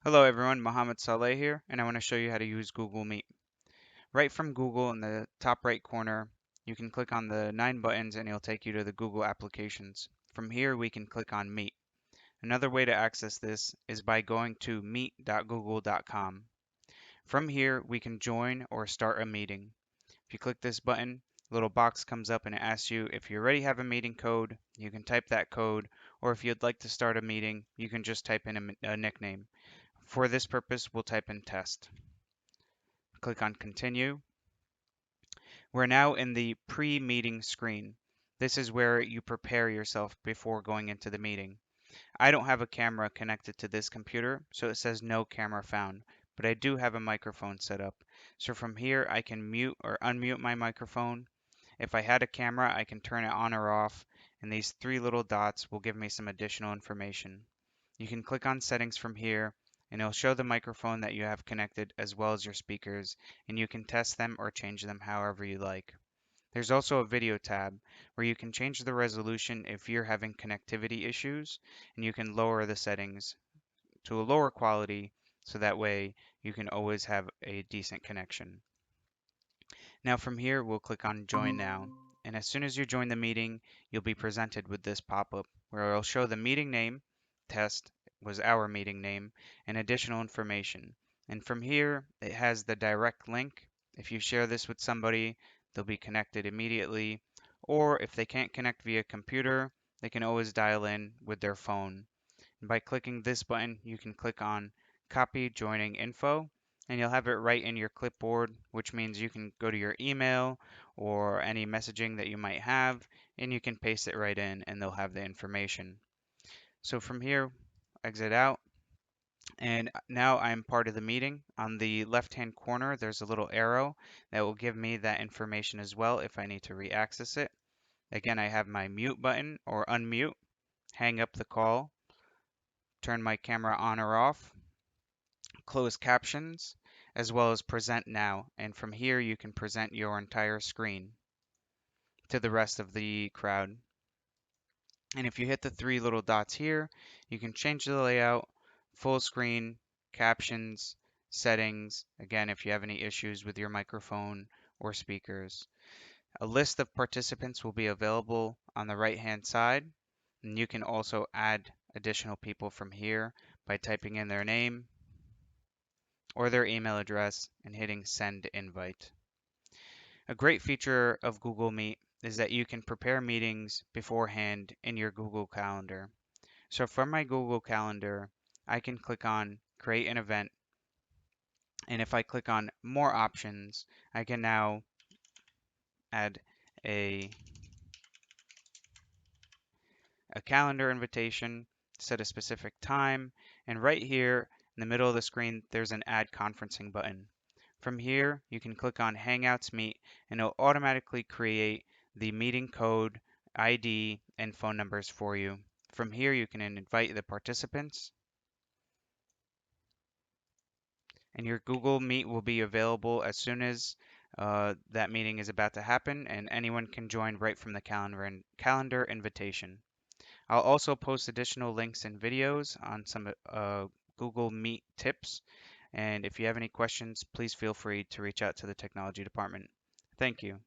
Hello everyone, Mohammed Saleh here, and I want to show you how to use Google Meet. Right from Google in the top right corner, you can click on the 9 buttons and it'll take you to the Google applications. From here, we can click on Meet. Another way to access this is by going to meet.google.com. From here, we can join or start a meeting. If you click this button, a little box comes up and it asks you if you already have a meeting code, you can type that code, or if you'd like to start a meeting, you can just type in a nickname. For this purpose, we'll type in test. Click on continue. We're now in the pre-meeting screen. This is where you prepare yourself before going into the meeting. I don't have a camera connected to this computer, so it says no camera found, but I do have a microphone set up. So from here, I can mute or unmute my microphone. If I had a camera, I can turn it on or off, and these three little dots will give me some additional information. You can click on settings from here, and it'll show the microphone that you have connected as well as your speakers, and you can test them or change them however you like. There's also a video tab where you can change the resolution if you're having connectivity issues, and you can lower the settings to a lower quality so that way you can always have a decent connection. Now from here, we'll click on Join Now. And as soon as you join the meeting, you'll be presented with this pop-up where it'll show the meeting name, test was our meeting name, and additional information. And from here, it has the direct link. If you share this with somebody, they'll be connected immediately. Or if they can't connect via computer, they can always dial in with their phone. And by clicking this button, you can click on Copy Joining Info, and you'll have it right in your clipboard, which means you can go to your email or any messaging that you might have, and you can paste it right in, and they'll have the information. So from here, exit out, and now I'm part of the meeting. On the left-hand corner, there's a little arrow that will give me that information as well if I need to re-access it. Again, I have my mute button or unmute, hang up the call, turn my camera on or off, close captions, as well as present now. And from here, you can present your entire screen to the rest of the crowd. And if you hit the three little dots here, you can change the layout, full screen, captions, settings. Again, if you have any issues with your microphone or speakers. A list of participants will be available on the right-hand side. And you can also add additional people from here by typing in their name or their email address and hitting send invite. A great feature of Google Meet is that you can prepare meetings beforehand in your Google Calendar. So from my Google Calendar, I can click on create an event, and if I click on more options, I can now add a, a calendar invitation, set a specific time, and right here in the middle of the screen, there's an add conferencing button. From here, you can click on Hangouts Meet, and it'll automatically create the meeting code, ID, and phone numbers for you. From here, you can invite the participants, and your Google Meet will be available as soon as that meeting is about to happen, and anyone can join right from the calendar invitation. I'll also post additional links and videos on some Google Meet tips. And if you have any questions, please feel free to reach out to the technology department. Thank you.